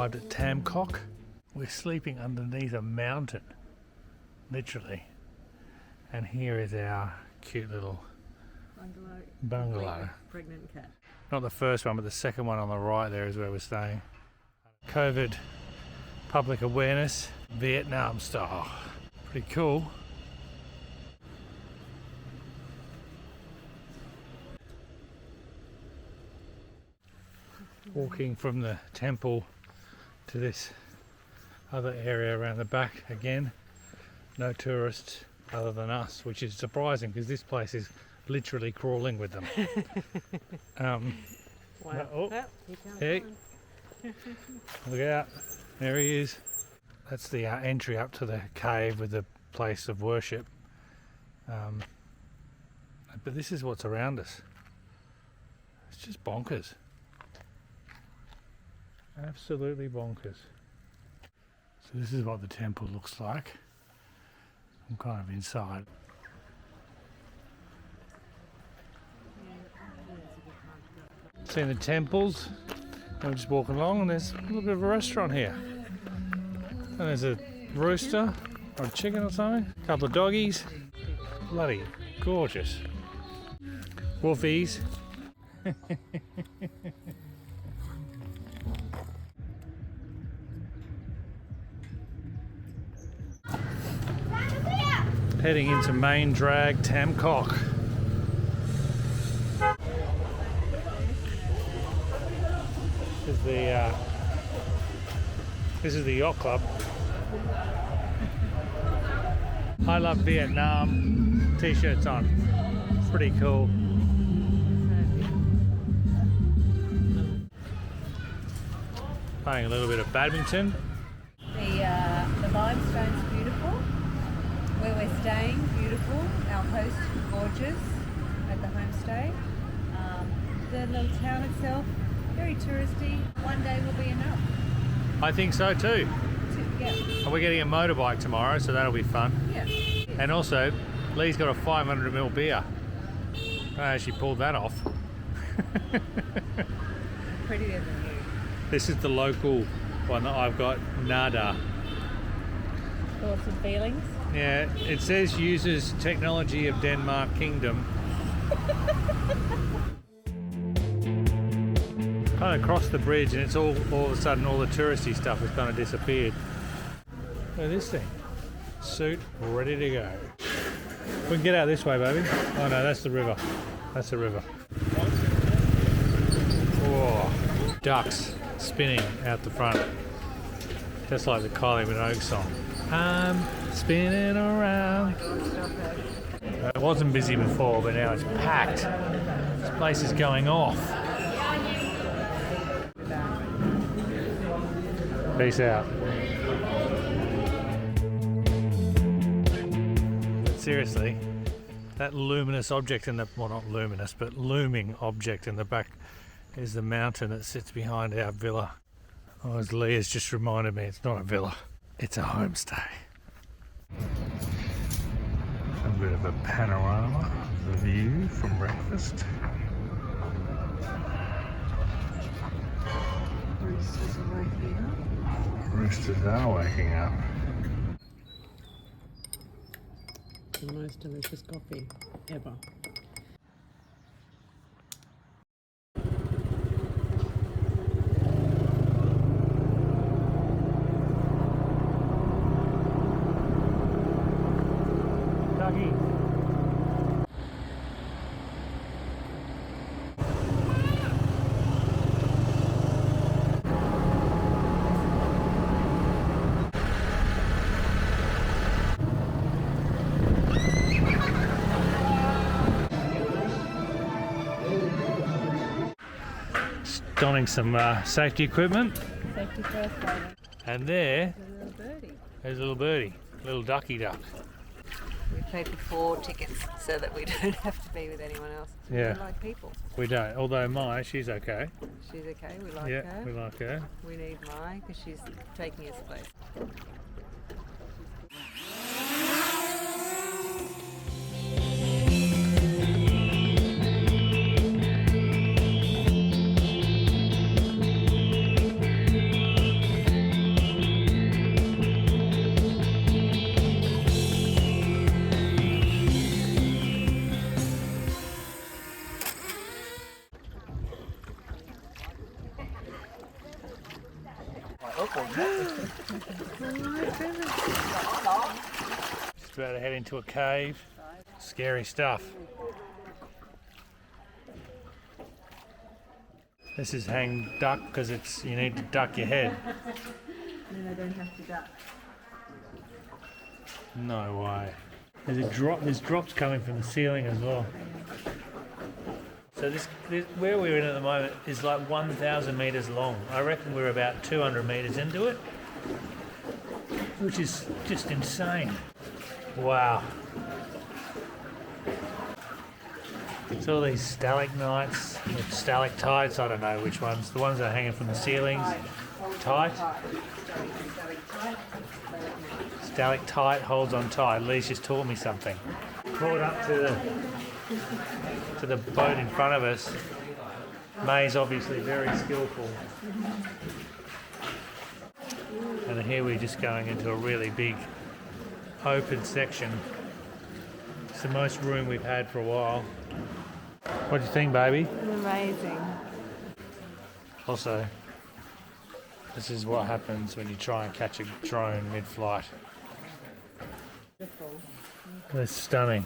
arrived at Tam Coc. We're sleeping underneath a mountain, literally. And here is our cute little bungalow. Pregnant cat. Not the first one, but the second one on the right there is where we're staying. COVID public awareness, Vietnam style. Pretty cool. Walking from the temple to this other area around the back. Again, no tourists other than us, which is surprising because this place is literally crawling with them. Wow. Oh, hey, look out, there he is. That's the entry up to the cave with the place of worship. But this is what's around us. It's just bonkers. Absolutely bonkers. So this is what the temple looks like. I'm kind of inside. Seeing the temples. I'm just walking along and there's a little bit of a restaurant here. And there's a rooster or a chicken or something. A couple of doggies. Bloody gorgeous. Wolfies. Heading into main drag Tam Coc. This is the yacht club. I love Vietnam t-shirts on. Pretty cool. Playing a little bit of badminton. The limestone's beautiful. Where we're staying, beautiful. Our host, gorgeous, at the homestay. The little town itself, very touristy. One day will be enough. I think so too. Yeah. And we're getting a motorbike tomorrow, so that'll be fun. Yeah. And also, Lee's got a 500ml beer. I actually pulled that off. Prettier than you. This is the local one that I've got, Nada. Thoughts and feelings? Yeah, it says uses technology of Denmark Kingdom. Kind of crossed the bridge and it's all of a sudden all the touristy stuff has kind of disappeared. Look at this thing. Suit ready to go. We can get out this way, baby. Oh no, that's the river. That's the river. Whoa. Ducks spinning out the front. Just like the Kylie Minogue song. I'm spinning around. It wasn't busy before, but now it's packed. This place is going off. Peace out. But seriously, that luminous object in the, well not luminous, but looming object in the back is the mountain that sits behind our villa. Oh, as Lee has just reminded me, it's not a villa, it's a homestay. A bit of a panorama of the view from breakfast. Roosters are waking up. Roosters are waking up. The most delicious coffee ever. Doggy. Donning some safety equipment. Safety first, baby. And there, There's a little birdie. there's a little birdie, little ducky duck. We paid for 4 tickets so that we don't have to be with anyone else. Yeah. We like people. We don't, although Mai, she's okay. She's okay. We like Yeah, her. we like her. We need Mai because she's taking us place. Just about to head into a cave. Scary stuff. This is hang duck because you need to duck your head. Then I don't have to duck. No way. There's drops coming from the ceiling as well. So this where we're in at the moment is like 1,000 metres long. I reckon we're about 200 metres into it, which is just insane. Wow. It's all these stalagmites, or stalactites, I don't know which ones. The ones that are hanging from the ceilings. Tight. Stalactite holds on tight. Lee's just taught me something. Brought up to the boat in front of us. May's obviously very skillful. And here we're just going into a really big open section. It's the most room we've had for a while. What do you think, baby? Amazing. Also, this is what happens when you try and catch a drone mid-flight. It's stunning.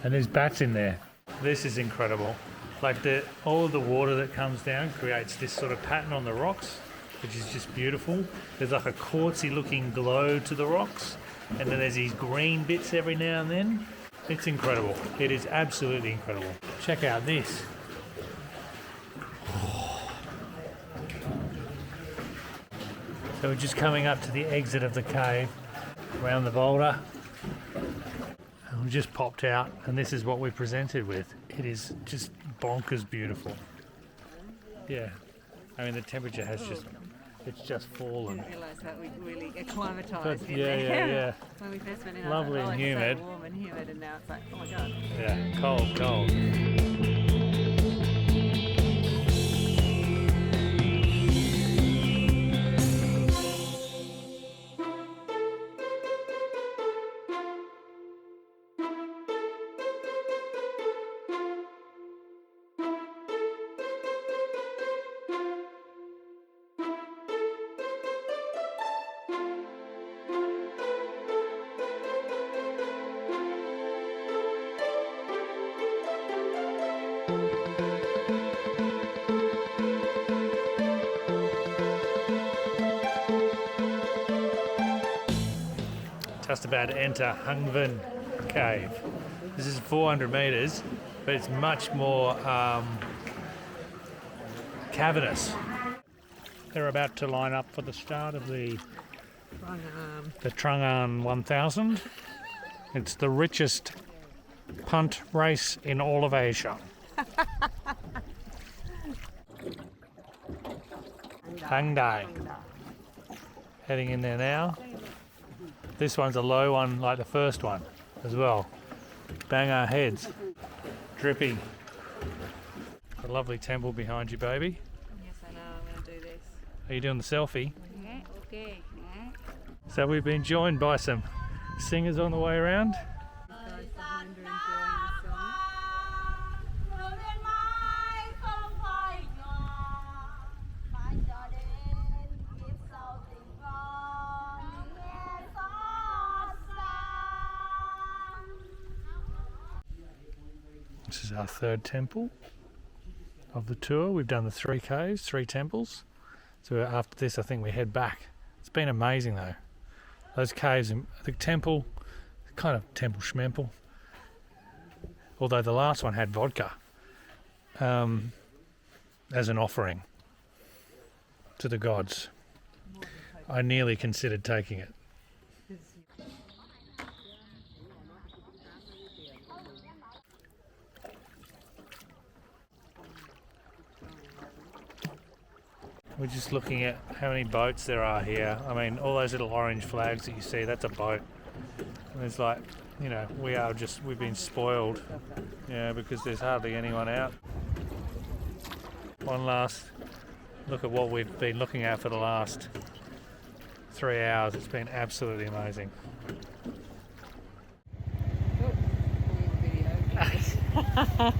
And there's bats in there. This is incredible. Like all of the water that comes down creates this sort of pattern on the rocks, which is just beautiful. There's like a quartzy looking glow to the rocks, and then there's these green bits every now and then. It's incredible. It is absolutely incredible. Check out this. So we're just coming up to the exit of the cave, around the boulder. And we just popped out, and this is what we're presented with. It is just bonkers beautiful. Yeah. I mean, the temperature has it's just fallen. I didn't realise that we really acclimatised But, in yeah, there. yeah. When we first went in, Lovely I was like, and oh, humid. It's so warm and humid, and now it's like, oh my god. Yeah, cold. Just about to enter Hungven Cave. This is 400 metres, but it's much more cavernous. They're about to line up for the start of the Trang An 1000. It's the richest punt race in all of Asia. Hangdai. Heading in there now. This one's a low one like the first one as well. Bang our heads. Drippy. A lovely temple behind you, baby. Yes, I know, I'm going to do this. Are you doing the selfie? Yeah, okay. Yeah. So we've been joined by some singers on the way around. Guys behind are enjoying the song. This is our third temple of the tour. We've done the 3 caves, 3 temples. So after this, I think we head back. It's been amazing though. Those caves, the temple, kind of temple schmemple. Although the last one had vodka as an offering to the gods. I nearly considered taking it. We're just looking at how many boats there are here. I mean, all those little orange flags that you see, that's a boat. And it's like, you know, we've been spoiled, yeah, because there's hardly anyone out. One last look at what we've been looking at for the last 3 hours. It's been absolutely amazing. Hey.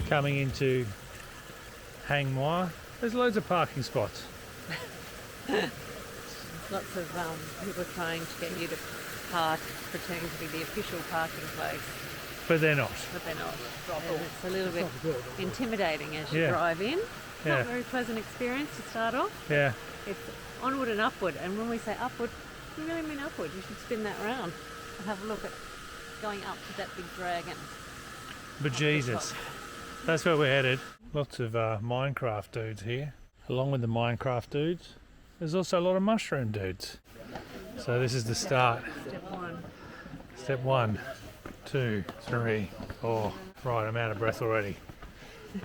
coming into Hang Moi. There's loads of parking spots. Lots of people trying to get you to park, pretending to be the official parking place. But they're not. But they're not. And it's a little bit intimidating as you Yeah. drive in. Yeah. Not a very pleasant experience to start off. Yeah. It's onward and upward. And when we say upward, we really mean upward. You should spin that round and have a look at going up to that big dragon. But Jesus, that's where we're headed. Lots of Minecraft dudes here. Along with the Minecraft dudes, there's also a lot of mushroom dudes. So this is the start. Step one. Step 1, 2, 3, 4. Right, I'm out of breath already.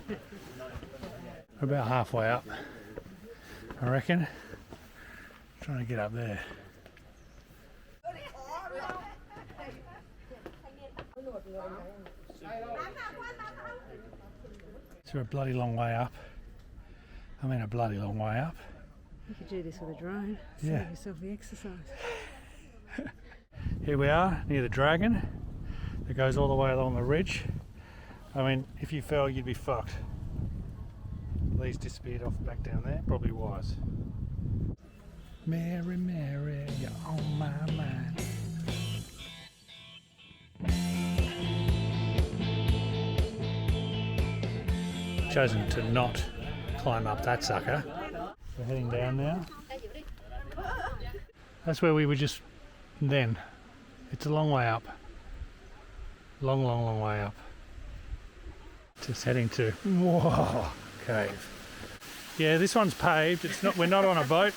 We're about halfway up, I reckon. Trying to get up there. So we're a bloody long way up. I mean a bloody long way up. You could do this with a drone. Yeah. Save yourself the exercise. Here we are near the dragon that goes all the way along the ridge. I mean, if you fell, you'd be fucked. These disappeared off back down there, probably was. Mary, Mary, you're on my mind. Chosen to not climb up that sucker. We're heading down now. That's where we were just then. It's a long way up. Long way up. Just heading to whoa, cave. Yeah, this one's paved. It's not. We're not on a boat.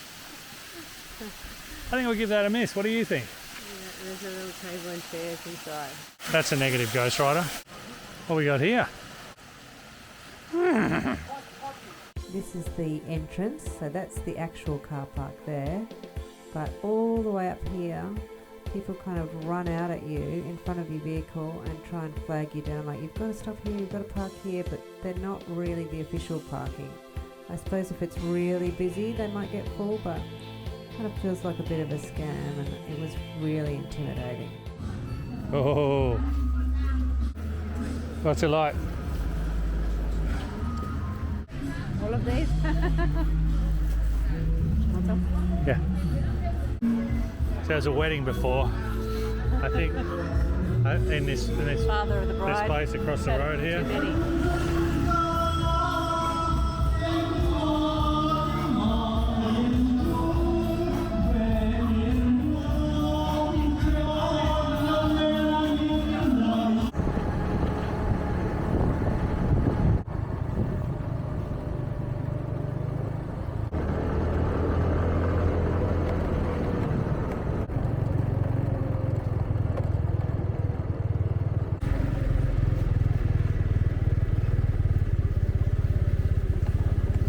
I think we'll give that a miss. What do you think? Yeah, there's a little table and chairs inside. That's a negative, Ghost Rider. What we got here? This is the entrance, so that's the actual car park there. But all the way up here, people kind of run out at you in front of your vehicle and try and flag you down, like you've got to stop here, you've got to park here, but they're not really the official parking. I suppose if it's really busy, they might get full, but it kind of feels like a bit of a scam, and it was really intimidating. Oh, what's it like? All of these? Yeah. So there was a wedding before, I think, in this Father of the bride. this place across the road here. Too many.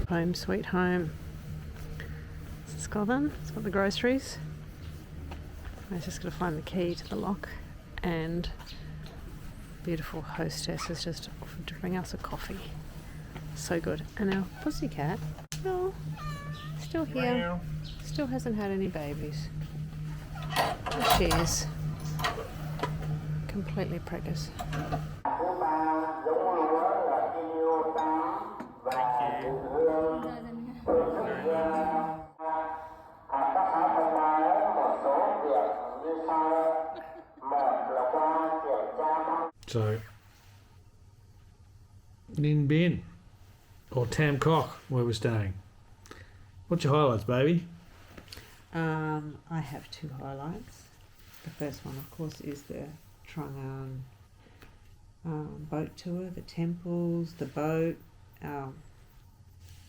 Home sweet home. It's got them. It's got the groceries. I just got to find the key to the lock, and beautiful hostess has just offered to bring us a coffee. So good. And our pussycat, oh, still here. Still hasn't had any babies. There she is. Completely preggers. So, Ninh Binh, or Tam Coc, where we're staying. What's your highlights, baby? I have two highlights. The first one, of course, is the Trang An boat tour, the temples, the boat, our,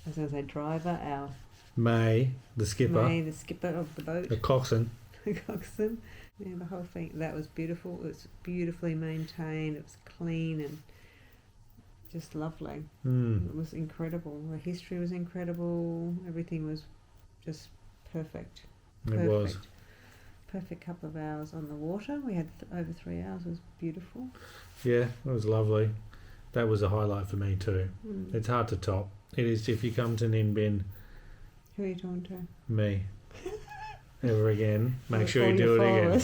as I say, driver, our May, the skipper. May, the skipper of the boat. The coxswain. The coxswain. Yeah, the whole thing, that was beautiful. It was beautifully maintained. It was clean and just lovely. It was incredible. The history was incredible. Everything was just perfect. It was. Perfect couple of hours on the water. We had over 3 hours. It was beautiful. Yeah, it was lovely. That was a highlight for me too. Mm. It's hard to top. It is if you come to Ninh Binh. Who are you talking to? Me. Ever again. Make sure you do it again.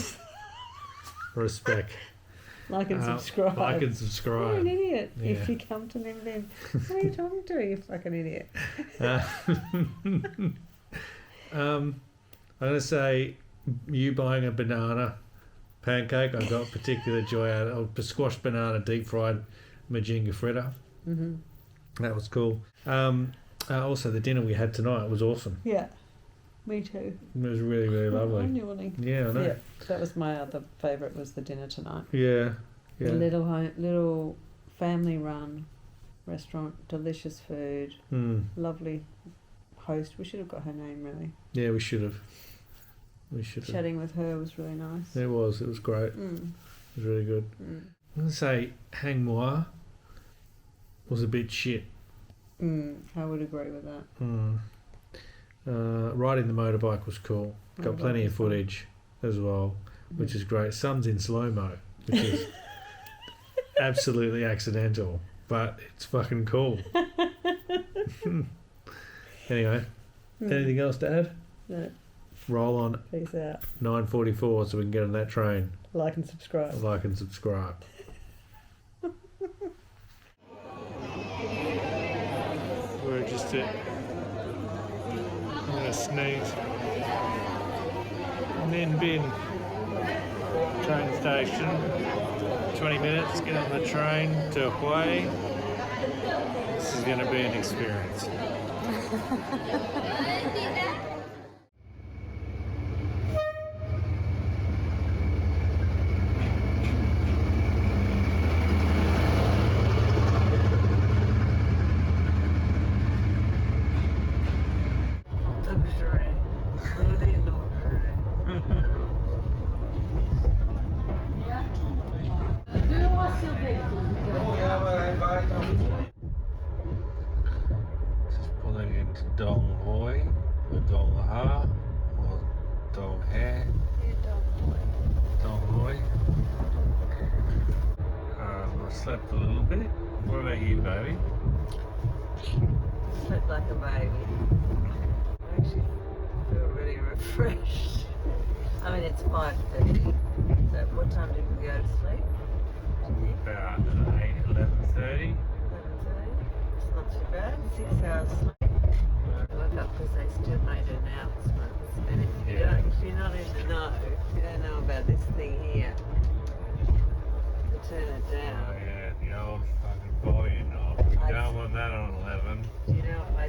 Respect. Like and subscribe. Like and You're an subscribe. idiot Yeah. if you come to Ninh Binh. What are you talking to, you fucking idiot? I'm going to say you buying a banana pancake, I got particular joy out of a squashed banana deep fried Majinga fritter. Mm-hmm. That was cool. Also, the dinner we had tonight was awesome. Yeah, me too. It was really, really lovely. I'm yawning. Yeah, I know. Yeah, that was my other favourite, was the dinner tonight. Yeah. A little family-run restaurant, delicious food, lovely host. We should have got her name, really. Yeah, we should have. Chatting with her was really nice. It was great. It was really good. I'm going to say Hang Moi was a bit shit. I would agree with that. Riding the motorbike was cool. Got plenty of footage as well, which is great. Some's in slow-mo, which is absolutely accidental, but it's fucking cool. Anyway, anything else to add? No. Roll on. Peace out. 9:44 so we can get on that train. Like and subscribe. Like and subscribe. We're just at a sneeze. Ninh Binh train station. 20 minutes, get on the train to Hawaii. This is going to be an experience. Just pulling into Dong Hoi, or Dong Ha, or Dong He. Dong Hoi. I slept a little bit. What about you, baby? Slept like a baby. I actually feel really refreshed. I mean, it's 5:30. So what time did we go to sleep? About 11:30. 11:30. It's not too bad. 6 hours sleep. I woke up because they still made announcements. And if you're not in the know, if you don't know about this thing here, to turn it Oh down. yeah, the old fucking volume knob. You don't want that on 11. You know, I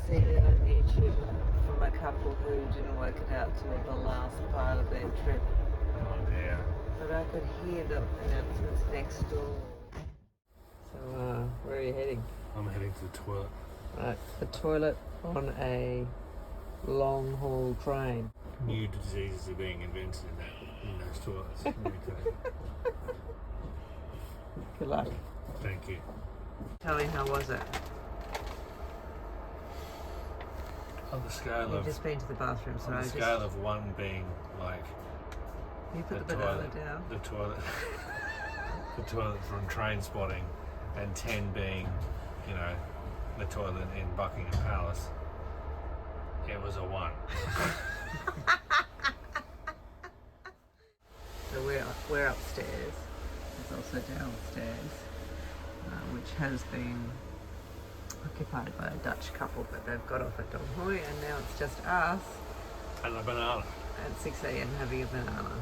seen it on YouTube from a couple who didn't work it out till the last part of their trip. Oh dear. But I could hear the announcements next door. So, where are you heading? I'm heading to the toilet. Right, the toilet on a long haul train. New diseases are being invented in those toilets. Let me tell you. Good luck. Thank you. Tell me, how was it? On the scale You've of just been to the bathroom, so on I the just... scale of 1 being like You put the the banana toilet, down. the toilet, the toilet from Train Spotting, and 10 being, you know, the toilet in Buckingham Palace. It was a 1. So we're upstairs. There's also downstairs, which has been occupied by a Dutch couple, but they've got off at Dong Hoi, and now it's just us And a banana. at 6 a.m. having a banana.